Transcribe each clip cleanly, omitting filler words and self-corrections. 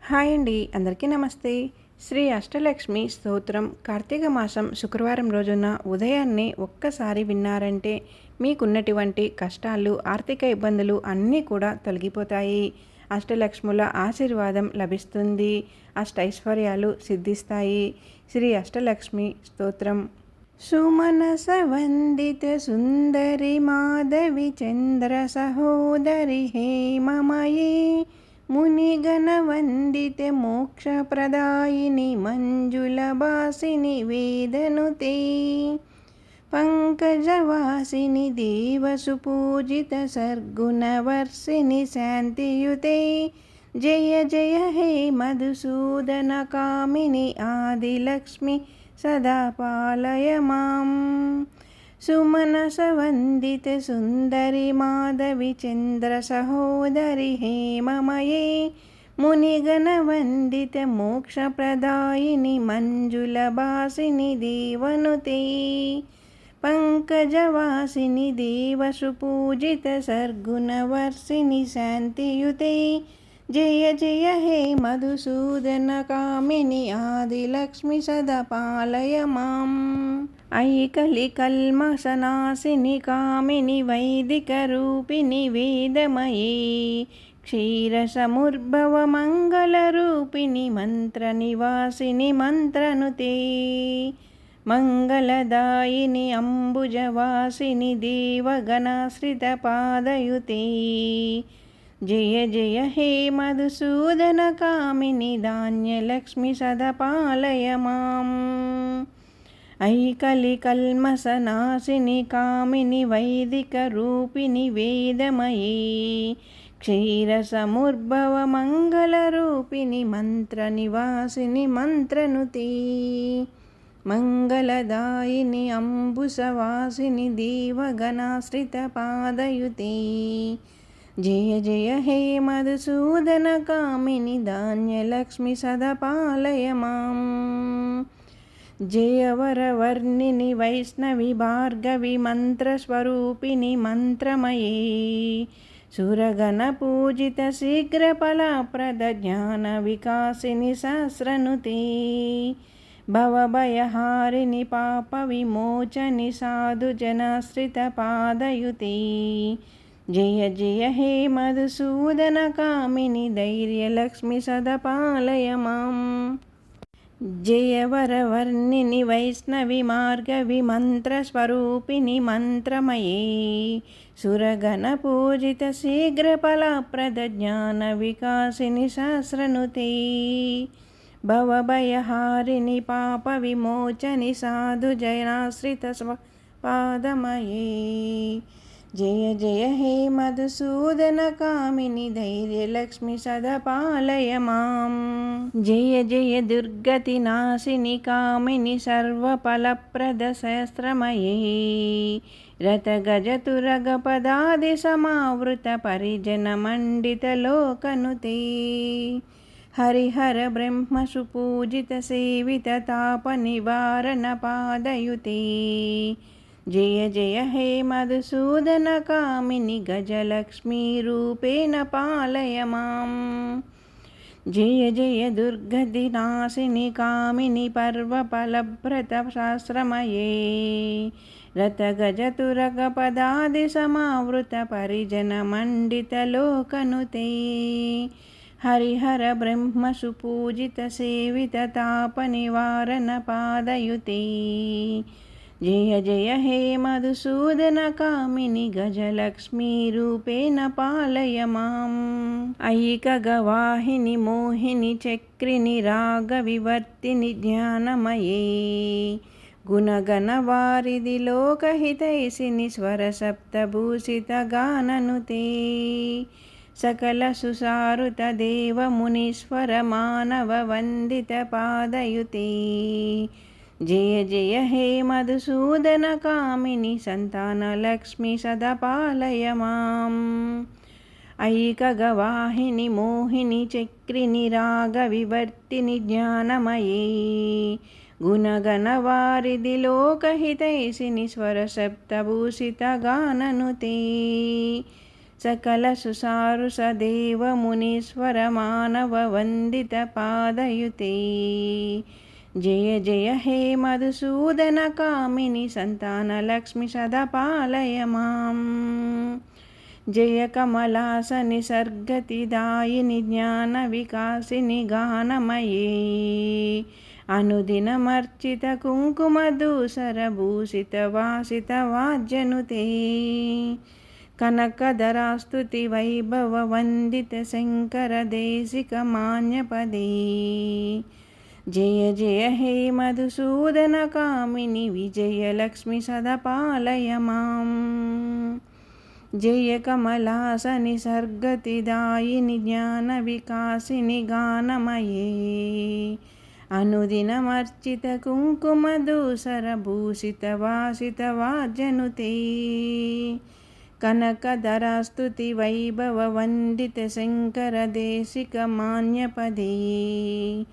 Hi అండి, అందరికీ నమస్తే. శ్రీ అష్టలక్ష్మి స్తోత్రం కార్తీక మాసం శుక్రవారం రోజున ఉదయాన్నే ఒక్కసారి విన్నారంటే మీకున్నటువంటి కష్టాలు, ఆర్థిక ఇబ్బందులు అన్నీ కూడా తొలగిపోతాయి. అష్టలక్ష్ముల ఆశీర్వాదం లభిస్తుంది. అష్టైశ్వర్యాలు సిద్ధిస్తాయి. శ్రీ అష్టలక్ష్మి స్తోత్రం. సుమనస వందిత సుందరి మాధవి చంద్ర సహోదరి హేమమయీ మునిగణ వందితే మోక్షప్రదాయిని మంజులభాసిని వేదనుతే పంకజవాసిని దేవసుపూజిత సర్గుణవర్షిణి శాంతియుతే జయ జయ హే మధుసూదన కామిని ఆదిలక్ష్మి సదా పాలయ మాం. సుమనస వందిత సుందరి మాధవి చంద్ర సహోదరి హేమమయే మునిగణ వందిత మోక్షప్రదాయిని మంజులభాసిని దేవనుతే పంకజవాసిని దేవసుపూజిత సర్గుణవర్షిణి శాంతియుతే జయ జయ హే మధుసూదన కామిని ఆదిలక్ష్మి సదా పాలయ మాం. ఐకలి కల్మషనాశిని కామిని వైదిక రూపిణి వేదమయీ క్షీరసముద్భవ మంగళ రూపిణి మంత్ర నివాసిని మంత్రనుతే మంగళదాయిని అంబుజవాసిని దేవగణాశ్రిత పాదయుతే జయ జయ హే మధుసూదన కామిని ధాన్యలక్ష్మి సదా పాలయ మాం. ఐకలి కల్మషనాశిని కామిని వైదిక రూపిణి వేదమయీ క్షీరసముద్భవ మంగళ రూపిణి మంత్ర నివాసిని మంత్రనుతే మంగళదాయిని అంబుసవాసిని దేవగణాశ్రిత పాదయుతే జయ జయ హే మధుసూదన కామిని ధాన్యలక్ష్మి సదా పాలయ మాం. జయవరవర్ణిని వైష్ణవి భార్గవి మంత్రస్వరూపిణి మంత్రమయీ సురగణ పూజిత శీఘ్రఫలప్రద జ్ఞాన వికాసిని సహస్రనుతే భవభయహారిణి పాప విమోచని సాధుజనాశ్రిత పాదయుతే జయ జయ హే మధుసూదన కామిని ధైర్యలక్ష్మి సదా పాలయ మాం. జయవరవర్ణిని వైష్ణవి మార్గవి మంత్రస్వరూపిణి మంత్రమయీ సురగణ పూజిత శీఘ్రఫలప్రద జ్ఞాన వికాసిని సహస్రనుతే భవభయహారిణి పాప విమోచని సాధుజనాశ్రిత పాదమయీ జయ జయ హే మధుసూదన కామిని ధైర్యలక్ష్మి సదా పాలయ మాం. జయ జయ దుర్గతి నాశిని కామిని సర్వఫలప్రద సహస్రమయీ రత గజ తురగ పదాది సమావృత పరిజన మండిత లోకనుతే హరిహర బ్రహ్మ సుపూజిత సేవిత తాప నివారణ పాదయుతే జయ జయ హే మధుసూదన కామిని గజలక్ష్మీ రూపేణ పాలయ మాం. జయ జయ దుర్గతి నాశిని కామిని పర్వఫలభ్రత శాస్త్రమయే రత గజ తురగ పదాది సమావృత పరిజన మండిత లోకనుతే హరిహర బ్రహ్మ సుపూజిత సేవిత తాప నివారణ పాదయుతే జయ జయ హే మధుసూదన కామిని గజలక్ష్మీ రూపేణ పాలయ మాం. ఐకగవాహిని మోహిని చక్రిని రాగ వివర్తిని జ్ఞానమయీ గుణగణ వారిది లోకహితైషిని స్వర సప్తభూషిత గాననుతే సకల సుసారుత దేవ మునీశ్వర మానవ వందిత పాదయుతే జయ జయ హే మధుసూదన కామిని సంతానలక్ష్మి సదా పాలయ మాం. ఐకగవాహిని మోహిని చక్రిని రాగ వివర్తిని జ్ఞానమయీ గుణగణ వారిది లోకహితైషిని స్వర సప్తభూషిత గాననుతే सकल सुसारु सदेव मुनीश्वर मानव वंदित पादयुते। जय जय हे मधुसूदन कामिनी संतान लक्ष्मी सदा पालय मां। जय कमलासनि सर्गतिदायिनि ज्ञान विकासिनि गानमये। अनुदिनमर्चित कुङ्कुमधूसर भूषित वासित वाज्यनुते। कनकधरास्तुति वैभव वंदित शंकर देशिक मान्यपदे। जय जय हे मधुसूदन कामिनी विजय लक्ष्मी सदा पालय मां। जय कमलासनि सर्गतिदायिनि ज्ञान विकासिनि गानमये। अनुदिनमर्चित कुङ्कुमधूसर भूषित वासित वाज्यनुते। कनकधरास्तुति वैभव वंदित शंकर देशिक मान्यपदे।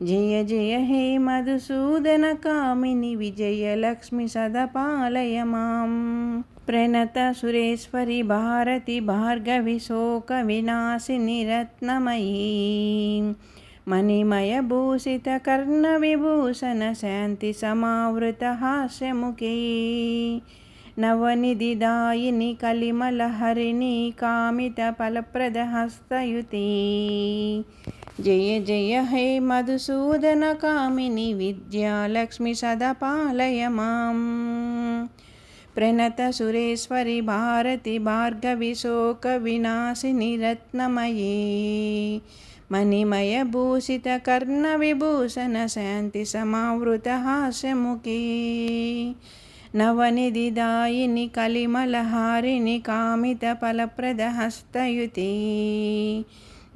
जय जय हे मधुसूदन कामिनी विजय लक्ष्मी सदा पालय मां। प्रणत सुरेश्वरी भारती भार्गवी शोक विनाशिनी रत्नमयी। मणिमय भूषित कर्ण विभूषण शांति समावृत हास्यमुखे। नवनिधिदायिनी कलिमलहरिणी कामित फलप्रद हस्तयुते। जय जय हे मधुसूदन कामिनी विद्यालक्ष्मी सदा पालय मां। प्रणत सुरेश्वरी भारती भार्गवी शोक विनाशिनी रत्नमये। मणिमय भूषित कर्ण विभूषण शांति समावृत हास्यमुखे। नवनिधिदायिनी कलिमलहारिणी कामित फलप्रद हस्तयुते।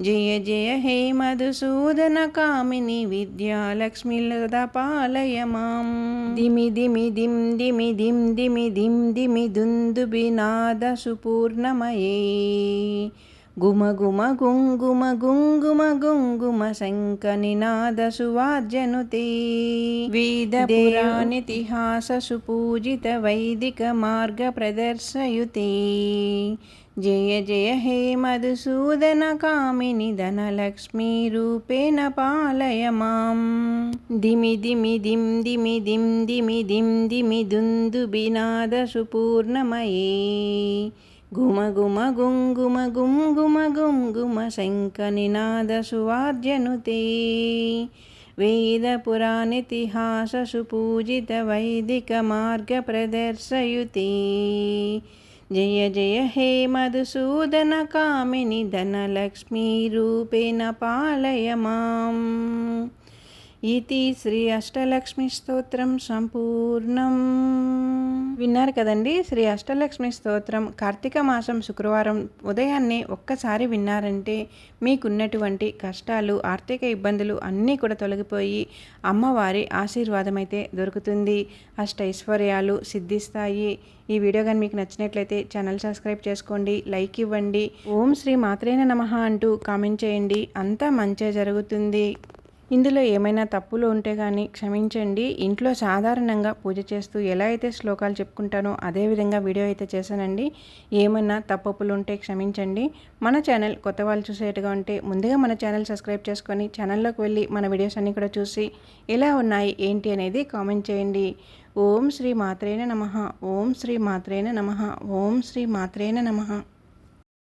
जय जय हे मधुसूदन कामिनी विद्यालक्ष्मी सदा पालय मां। दिमि दिमि दिं दिमि दिं दिमि दिं दिमि दुन्दुभिनाद सुपूर्णमये। गुम गुम गुङ्गुम गुङ्गुम गुङ्गुम शङ्खनिनाद सुवाद्यनुते। वेद पुराणेतिहास सुपूजित वैदिक मार्ग प्रदर्शयुते। जय जय हे मधुसूदन कामिनी धनलक्ष्मी रूपेण पालय मां। दिमि दिमि दिं दिमि दिं दिमि दिं दिमि दुन्दुभिनाद सुपूर्णमये। गुम गुम गुङ्गुम गुङ्गुम गुङ्गुम शङ्खनिनाद सुवाद्यनुते। वेद पुराणेतिहास सुपूजित वैदिक मार्ग प्रदर्शयुते। जय जय हे मधुसूदन कामिनी धनलक्ष्मी रूपेण पालय मां। इति శ్రీ అష్టలక్ష్మి స్తోత్రం సంపూర్ణం. విన్నారు కదండి. శ్రీ అష్టలక్ష్మి స్తోత్రం కార్తీక మాసం శుక్రవారం ఉదయాన్నే ఒక్కసారి విన్నారంటే మీకున్నటువంటి కష్టాలు, ఆర్థిక ఇబ్బందులు అన్నీ కూడా తొలగిపోయి అమ్మవారి ఆశీర్వాదం అయితే దొరుకుతుంది. అష్టైశ్వర్యాలు సిద్ధిస్తాయి. ఈ వీడియో కానీ మీకు నచ్చినట్లయితే ఛానల్ సబ్స్క్రైబ్ చేసుకోండి, లైక్ ఇవ్వండి. ఓం శ్రీ మాత్రేన నమః అంటూ కామెంట్ చేయండి. అంతా మంచే జరుగుతుంది. ఇందులో ఏమైనా తప్పులు ఉంటే కానీ క్షమించండి. ఇంట్లో సాధారణంగా పూజ చేస్తూ ఎలా అయితే శ్లోకాలు చెప్పుకుంటానో అదేవిధంగా వీడియో అయితే చేశానండి. ఏమైనా తప్పులు ఉంటే క్షమించండి. మన ఛానల్ కొత్త వాళ్ళు చూసేట్టుగా ఉంటే ముందుగా మన ఛానల్ సబ్స్క్రైబ్ చేసుకొని ఛానల్లోకి వెళ్ళి మన వీడియోస్ అన్నీ కూడా చూసి ఎలా ఉన్నాయి ఏంటి అనేది కామెంట్ చేయండి. ఓం శ్రీ మాత్రేన నమః. ఓం శ్రీ మాత్రేన నమః. ఓం శ్రీ మాత్రేన నమః.